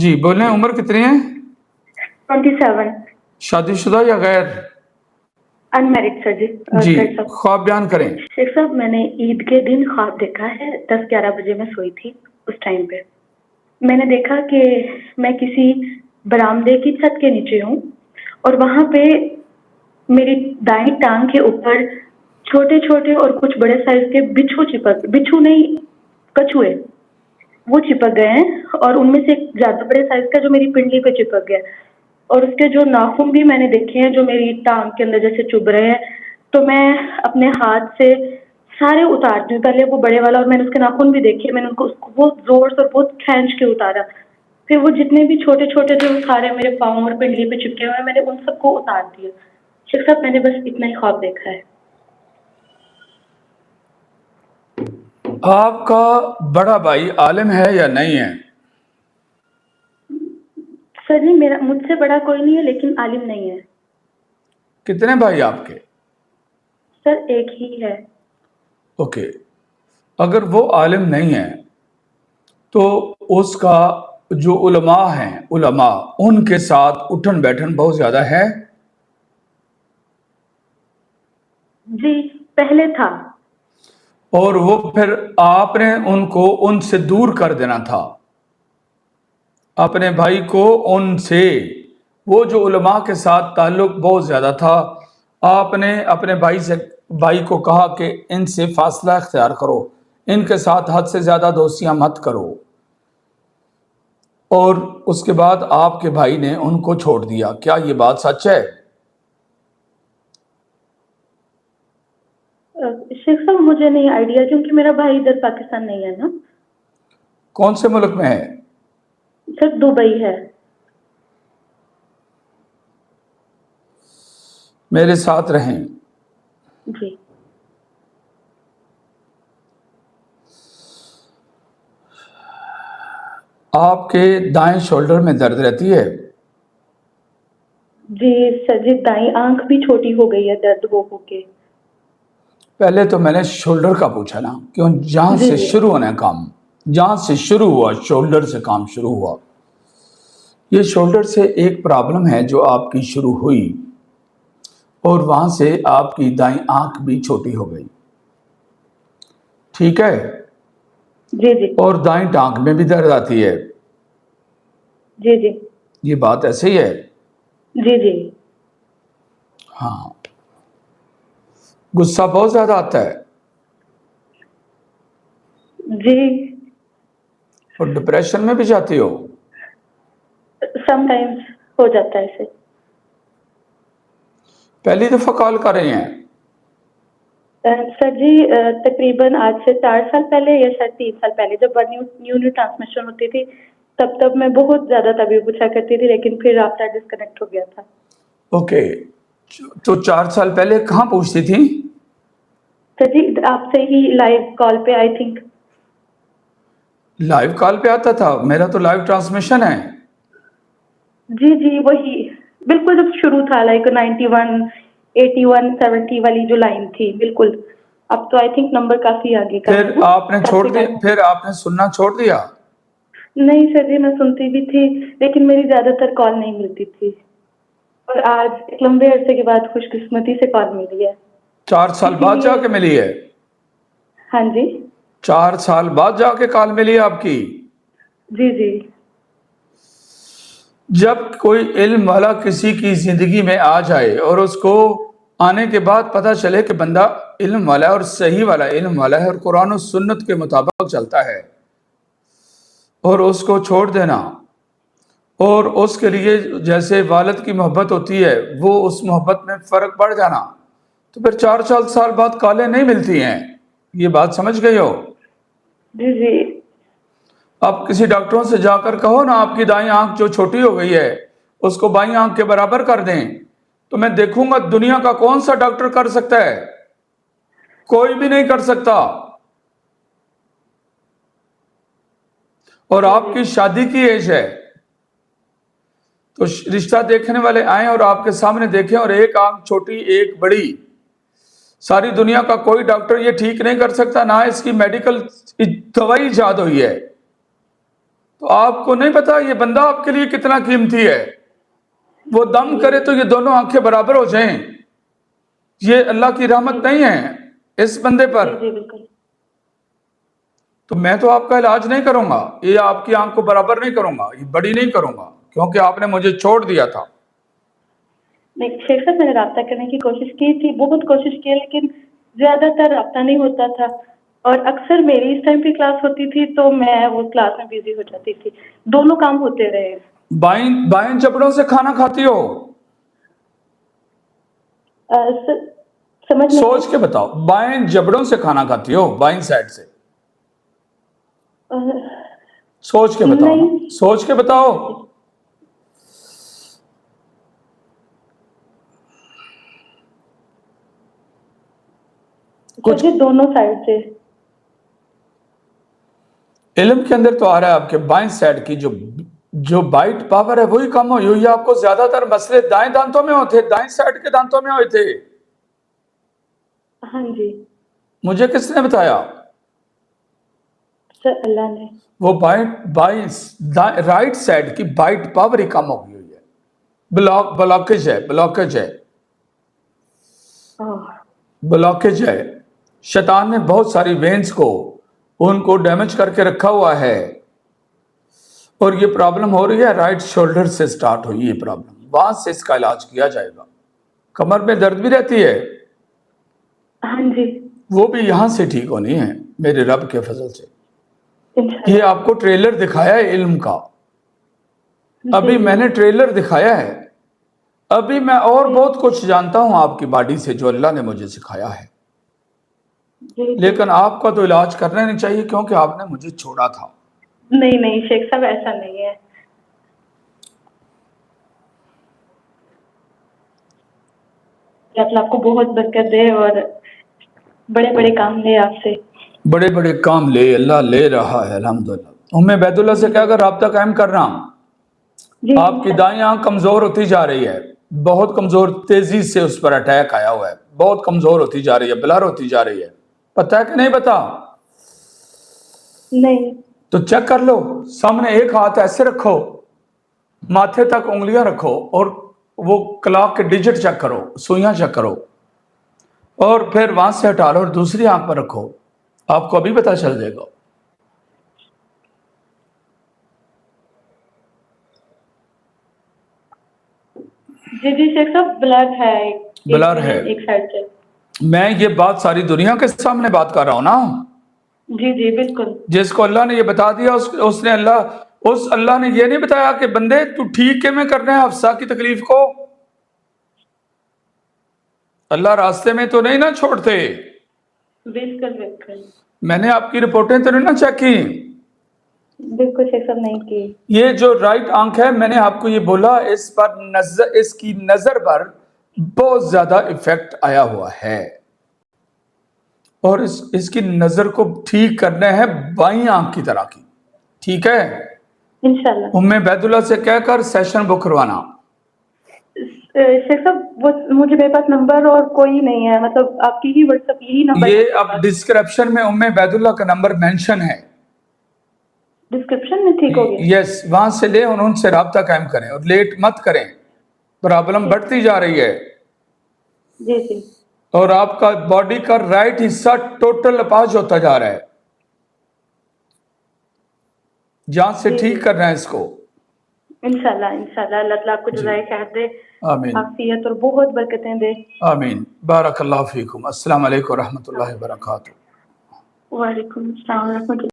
جی بولیں، عمر کتنی ہے؟ 27. شادی شدہ یا غیر؟ انمیرڈ سر جی. جی ڈاکٹر صاحب، خواب بیان کریں۔ شیخ صاحب میں نے عید کے دن خواب دیکھا ہے. 10-11 بجے میں سوئی تھی. اس ٹائم پہ میں نے دیکھا کہ میں کسی برآمدے کی چھت کے نیچے ہوں اور وہاں پہ میری دائیں ٹانگ کے اوپر چھوٹے چھوٹے اور کچھ بڑے سائز کے بچھو نہیں، کچھوے وہ چپک گئے ہیں، اور ان میں سے ایک زیادہ بڑے سائز کا جو میری پنڈلی پہ چپک گیا، اور اس کے جو ناخن بھی میں نے دیکھے ہیں جو میری ٹانگ کے اندر جیسے چبھ رہے ہیں. تو میں اپنے ہاتھ سے سارے اتارتی ہوں. پہلے وہ بڑے والا، اور میں نے اس کے ناخن بھی دیکھے، میں نے ان کو بہت زور سے بہت کھینچ کے اتارا. پھر وہ جتنے بھی چھوٹے چھوٹے تھے وہ سارے میرے پاؤں اور پنڈلی پہ چپکے ہوئے، میں نے ان سب کو اتار دیا. شیخ صاحب میں نے بس اتنا ہی خواب دیکھا ہے. آپ کا بڑا بھائی عالم ہے یا نہیں ہے؟ سر جی مجھ سے بڑا کوئی نہیں ہے، لیکن عالم نہیں ہے. کتنے بھائی آپ کے؟ سر ایک ہی ہے. اوکے، اگر وہ عالم نہیں ہے تو اس کا جو علماء ہیں، علماء ان کے ساتھ اٹھن بیٹھن بہت زیادہ ہے. جی پہلے تھا. اور وہ پھر آپ نے ان کو ان سے دور کر دینا تھا، اپنے بھائی کو ان سے. وہ جو علماء کے ساتھ تعلق بہت زیادہ تھا، آپ نے اپنے بھائی کو کہا کہ ان سے فاصلہ اختیار کرو، ان کے ساتھ حد سے زیادہ دوستیاں مت کرو، اور اس کے بعد آپ کے بھائی نے ان کو چھوڑ دیا. کیا یہ بات سچ ہے؟ شیخ صاحب مجھے نہیں آئیڈیا، کیونکہ میرا بھائی ادھر پاکستان نہیں ہے نا. کون سے ملک میں ہے؟ سر دبئی ہے. میرے ساتھ رہیں. جی. آپ کے دائیں شولڈر میں درد رہتی ہے؟ جی سر جی، دائیں آنکھ بھی چھوٹی ہو گئی ہے درد ہو کے. پہلے تو میں نے شولڈر کا پوچھا نا، کیوں جہاں جی سے جی شروع ہونا کام، جہاں سے شروع ہوا شولڈر سے کام شروع ہوا. یہ شولڈر سے ایک پرابلم ہے جو آپ کی شروع ہوئی، اور وہاں سے آپ کی دائیں آنکھ بھی چھوٹی ہو گئی. ٹھیک ہے؟ جی جی اور دائیں ٹانگ میں بھی درد آتی ہے. جی جی یہ بات ایسے ہی ہے؟ جی جی ہاں. غصہ بہت زیادہ آتا ہے، جی. اور ڈپریشن میں بھی جاتی ہو؟ سم ٹائمز ہو جاتا ہے ایسے. پہلی دفعہ کال کر رہے ہیں؟ سر جی تقریباً آج سے 4 سال پہلے یا شاید 3 سال پہلے، جب نیو ٹرانسمیشن ہوتی تھی تب میں بہت زیادہ طبیعت پوچھا کرتی تھی، لیکن پھر رابطہ ڈسکنیکٹ ہو گیا تھا. اوکے، تو 4 سال پہلے کہاں پوچھتی تھی؟ سر جی آپ سے ہی لائیو کال پہ آئی تھنک. لائیو کال پہ آتا تھا؟ میرا تو لائیو ٹرانسمیشن ہے. جی جی وہی بالکل جب شروع تھا، لائک 91 81 70 والی جو لائن تھی بالکل. اب تو آئی تھنک نمبر کافی آگے کا ہے پھر نا، آپ نے چھوڑ کافی دیا؟ ٹائم. پھر آپ نے سننا چھوڑ دیا؟ نہیں سر جی میں سنتی بھی تھی، لیکن میری زیادہ تر کال نہیں ملتی تھی، اور آج ایک لمبے عرصے کے بعد خوش قسمتی سے کال ملی ہے. 4 سال اسی بعد جا لیے کے ملی ہے؟ ہاں جی. 4 سال بعد جا کے کال ملی آپ کی؟ جی جی جب کوئی علم والا کسی کی زندگی میں آ جائے اور اس کو آنے کے بعد پتہ چلے کہ بندہ علم والا ہے اور صحیح والا علم والا ہے اور قرآن و سنت کے مطابق چلتا ہے، اور اس کو چھوڑ دینا، اور اس کے لیے جیسے والد کی محبت ہوتی ہے وہ اس محبت میں فرق پڑ جانا، تو پھر 4 سال بعد کالیں نہیں ملتی ہیں. یہ بات سمجھ گئی ہو؟ جی جی اب کسی ڈاکٹروں سے جا کر کہو نا آپ کی دائیں آنکھ جو چھوٹی ہو گئی ہے اس کو بائیں آنکھ کے برابر کر دیں، تو میں دیکھوں گا دنیا کا کون سا ڈاکٹر کر سکتا ہے؟ کوئی بھی نہیں کر سکتا. اور جی آپ کی شادی کی ایج ہے، تو رشتہ دیکھنے والے آئیں اور آپ کے سامنے دیکھیں، اور ایک آنکھ چھوٹی ایک بڑی. ساری دنیا کا کوئی ڈاکٹر یہ ٹھیک نہیں کر سکتا، نہ اس کی میڈیکل دوائی ایجاد ہوئی ہے. تو آپ کو نہیں پتا یہ بندہ آپ کے لیے کتنا قیمتی ہے. وہ دم کرے تو یہ دونوں آنکھیں برابر ہو جائیں. یہ اللہ کی رحمت نہیں ہے اس بندے پر. جی بالکل. تو میں تو آپ کا علاج نہیں کروں گا, یہ آپ کی آنکھ کو برابر نہیں کروں گا, یہ بڑی نہیں کروں گا, کیونکہ آپ نے مجھے چھوڑ دیا تھا. نہیں شیخ صاحب, میں نے رابطہ کرنے کی کوشش کی تھی, بہت کوشش کی, لیکن زیادہ تر رابطہ نہیں ہوتا تھا. اور اکثر میری اس ٹائم پہ کلاس ہوتی تھی تو میں وہ کلاس میں بزی ہو جاتی تھی. دونوں کام ہوتے رہے. بائیں جبڑوں سے کھانا کھاتی ہو؟ سمجھ نہیں سوچ آئی. کے بتاؤ. بائیں جبڑوں سے کھانا کھاتی ہو؟ بائیں سائڈ سے سوچ کے بتاؤ نا, نہیں. سوچ کے بتاؤ. کچھ مجھے دونوں سائڈ سے. علم کے اندر تو آ رہا ہے آپ کے بائیں سائڈ کی جو بائٹ پاور ہے وہی کم ہوئی ہوئی ہے. آپ کو زیادہ تر مسئلے دائیں دانتوں میں ہوتے, دائیں سائڈ کے دانتوں میں ہوئے تھے. ہاں جی مجھے کس نے بتایا؟ سر, اللہ نے. وہ رائٹ سائڈ کی بائٹ پاور ہی کم ہو گئی ہوئی ہے. بلاکیج ہے. بلاکیج ہے. شیطان نے بہت ساری وینز کو ان کو ڈیمیج کر کے رکھا ہوا ہے, اور یہ پرابلم ہو رہی ہے رائٹ شولڈر سے سٹارٹ ہوئی یہ پرابلم. وہاں سے اس کا علاج کیا جائے گا. کمر میں درد بھی رہتی ہے, ہاں جی وہ بھی یہاں سے ٹھیک ہونی ہے میرے رب کے فضل سے. انشاءاللہ. یہ آپ کو ٹریلر دکھایا ہے علم کا, ابھی جی میں نے ٹریلر دکھایا ہے. ابھی میں اور جی بہت کچھ جانتا ہوں آپ کی باڈی سے جو اللہ نے مجھے سکھایا ہے, جی جی. لیکن آپ کا تو علاج کرنا نہیں چاہیے کیونکہ آپ نے مجھے چھوڑا تھا. نہیں نہیں شیخ صاحب, ایسا نہیں ہے. اللہ آپ کو بہت برکت دے اور بڑے بڑے کام لے آپ سے. بڑے بڑے کام اللہ لے رہا ہے الحمدللہ. بیت اللہ سے کیا کر رابطہ قائم کر رہا ہوں. جی آپ کی دائیں آنکھ کمزور ہوتی جا رہی ہے, بہت کمزور, تیزی سے اس پر اٹیک آیا ہوا ہے, بہت کمزور ہوتی جا رہی ہے, بلر ہوتی جا رہی ہے. پتہ ہے کہ نہیں پتا؟ نہیں. تو چیک کر لو. سامنے ایک ہاتھ ایسے رکھو, ماتھے تک انگلیاں رکھو, اور وہ کلاک کے ڈیجٹ چیک کرو, سوئیاں چیک کرو, اور پھر وہاں سے ہٹا لو اور دوسری آنکھ پر رکھو. آپ کو ابھی پتہ چل جائے گا. جی جی شیخ صاحب, بلڈ ہے بلر ہے. ایک سائڈ سے. میں یہ بات ساری دنیا کے سامنے بات کر رہا ہوں نا. جی جی بالکل. جس کو اللہ نے یہ بتا دیا اس اللہ نے یہ نہیں بتایا کہ بندے تو ٹھیک کے میں کرنا ہے حفصہ کی تکلیف کو. اللہ راستے میں تو نہیں نہ چھوڑتے. بالکل بالکل. میں نے آپ کی رپورٹیں تو نہیں نہ چیک کی. بالکل شیخ صاحب نہیں کی. یہ جو رائٹ آنکھ ہے, میں نے آپ کو یہ بولا, اس کی نظر پر بہت زیادہ ایفیکٹ آیا ہوا ہے, اور اس کی نظر کو ٹھیک کرنا ہے بائیں آنکھ کی طرح کی. ٹھیک ہے, انشاءاللہ. بیت اللہ سے کہہ کر سیشن بک کروانا. شیخ صاحب مجھے میرے پاس نمبر اور کوئی نہیں ہے, مطلب آپ کی ہی واٹس ایپ یہی نمبر ہے یہ میرے اب پاس. ڈسکرپشن میں بیت اللہ کا نمبر مینشن ہے. ڈسکرپشن میں ٹھیک ہو گیا. یس, وہاں سے لے اور ان سے رابطہ قائم کریں, اور لیٹ مت کریں. پرابلم ٹھیک بڑھتی جا رہی ہے, جی جی. اور آپ کا باڈی کا رائٹ حصہ ٹوٹل اپاہج ہوتا جا رہا ہے. جان سے جی جی ٹھیک کرنا ہے اس کو. انشاءاللہ انشاءاللہ. اللہ تعالیٰ آپ کو جی, جزائے خیر دے, آمین عافیت اور بہت برکتیں دے. آمین. بارک اللہ فیکم. السلام علیکم ورحمۃ اللہ وبرکاتہ. وعلیکم السلام ورحمۃ اللہ.